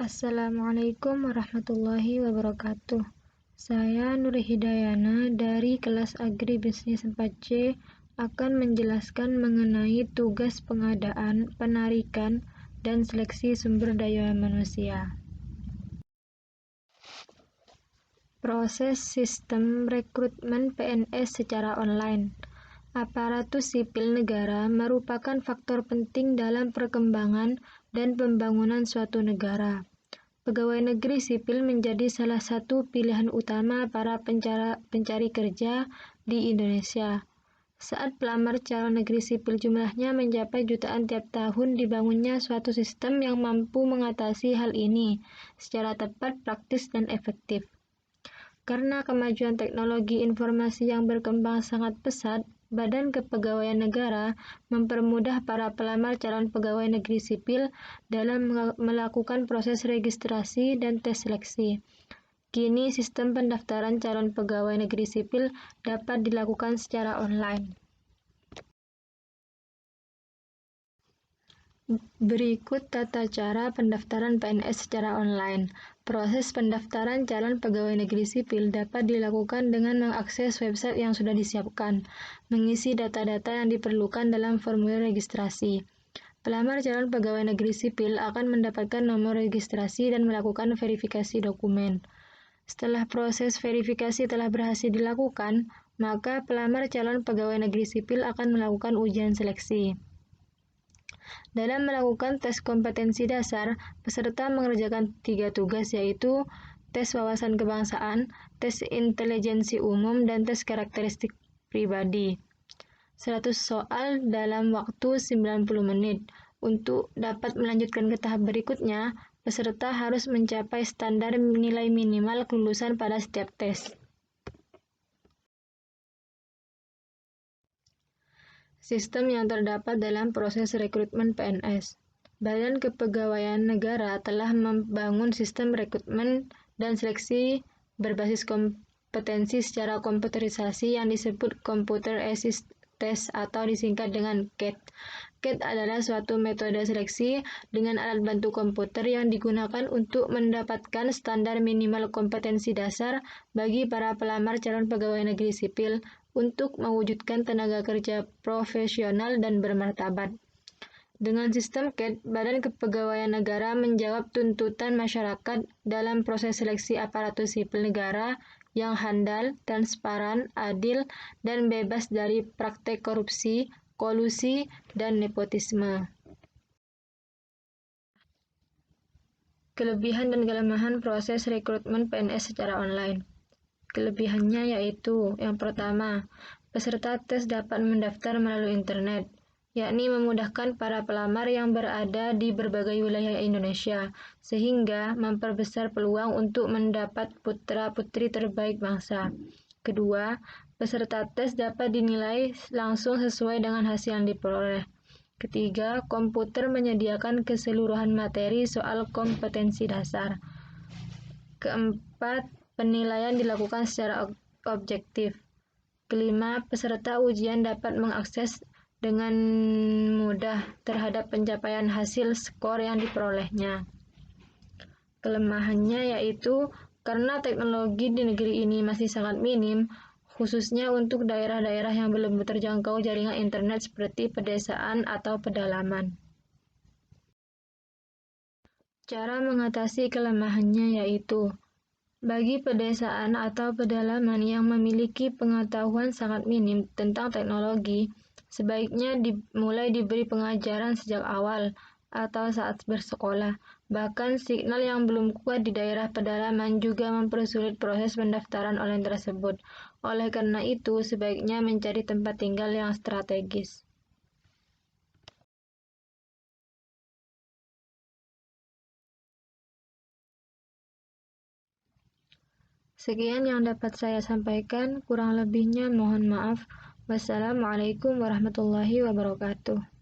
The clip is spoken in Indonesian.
Assalamualaikum warahmatullahi wabarakatuh. Saya Nur Hidayana dari kelas Agribisnis 4C akan menjelaskan mengenai tugas pengadaan, penarikan, dan seleksi sumber daya manusia. Proses sistem rekrutmen PNS secara online. Aparatus sipil negara merupakan faktor penting dalam perkembangan dan pembangunan suatu negara. Pegawai negeri sipil menjadi salah satu pilihan utama para pencari kerja di Indonesia. Saat pelamar calon negeri sipil jumlahnya mencapai jutaan tiap tahun, dibangunnya suatu sistem yang mampu mengatasi hal ini secara tepat, praktis, dan efektif. Karena kemajuan teknologi informasi yang berkembang sangat pesat, Badan Kepegawaian Negara mempermudah para pelamar calon pegawai negeri sipil dalam melakukan proses registrasi dan tes seleksi. Kini, sistem pendaftaran calon pegawai negeri sipil dapat dilakukan secara online. Berikut tata cara pendaftaran PNS secara online. Proses pendaftaran calon pegawai negeri sipil dapat dilakukan dengan mengakses website yang sudah disiapkan, mengisi data-data yang diperlukan dalam formulir registrasi. Pelamar calon pegawai negeri sipil akan mendapatkan nomor registrasi dan melakukan verifikasi dokumen. Setelah proses verifikasi telah berhasil dilakukan, maka pelamar calon pegawai negeri sipil akan melakukan ujian seleksi. Dalam melakukan tes kompetensi dasar, peserta mengerjakan 3 tugas, yaitu tes wawasan kebangsaan, tes intelijensi umum, dan tes karakteristik pribadi. 100 soal dalam waktu 90 menit. Untuk dapat melanjutkan ke tahap berikutnya, peserta harus mencapai standar nilai minimal kelulusan pada setiap tes. Sistem yang terdapat dalam proses rekrutmen PNS. Badan Kepegawaian Negara telah membangun sistem rekrutmen dan seleksi berbasis kompetensi secara komputerisasi yang disebut Computer Assisted Test atau disingkat dengan CAT. CAT adalah suatu metode seleksi dengan alat bantu komputer yang digunakan untuk mendapatkan standar minimal kompetensi dasar bagi para pelamar calon pegawai negeri sipil untuk mewujudkan tenaga kerja profesional dan bermartabat. Dengan sistem CAT, Badan Kepegawaian Negara menjawab tuntutan masyarakat dalam proses seleksi aparatur sipil negara yang handal, transparan, adil, dan bebas dari praktek korupsi, kolusi, dan nepotisme. Kelebihan dan kelemahan proses rekrutmen PNS secara online. Kelebihannya yaitu, yang pertama, peserta tes dapat mendaftar melalui internet, yakni memudahkan para pelamar yang berada di berbagai wilayah Indonesia, sehingga memperbesar peluang untuk mendapat putra-putri terbaik bangsa. Kedua, peserta tes dapat dinilai langsung sesuai dengan hasil yang diperoleh. Ketiga, komputer menyediakan keseluruhan materi soal kompetensi dasar. Keempat, penilaian dilakukan secara objektif. Kelima, peserta ujian dapat mengakses dengan mudah terhadap pencapaian hasil skor yang diperolehnya. Kelemahannya yaitu karena teknologi di negeri ini masih sangat minim, khususnya untuk daerah-daerah yang belum terjangkau jaringan internet seperti pedesaan atau pedalaman. Cara mengatasi kelemahannya yaitu, bagi pedesaan atau pedalaman yang memiliki pengetahuan sangat minim tentang teknologi, sebaiknya mulai diberi pengajaran sejak awal atau saat bersekolah. Bahkan signal yang belum kuat di daerah pedalaman juga mempersulit proses pendaftaran online tersebut. Oleh karena itu, sebaiknya mencari tempat tinggal yang strategis. Sekian yang dapat saya sampaikan, kurang lebihnya mohon maaf. Wassalamualaikum warahmatullahi wabarakatuh.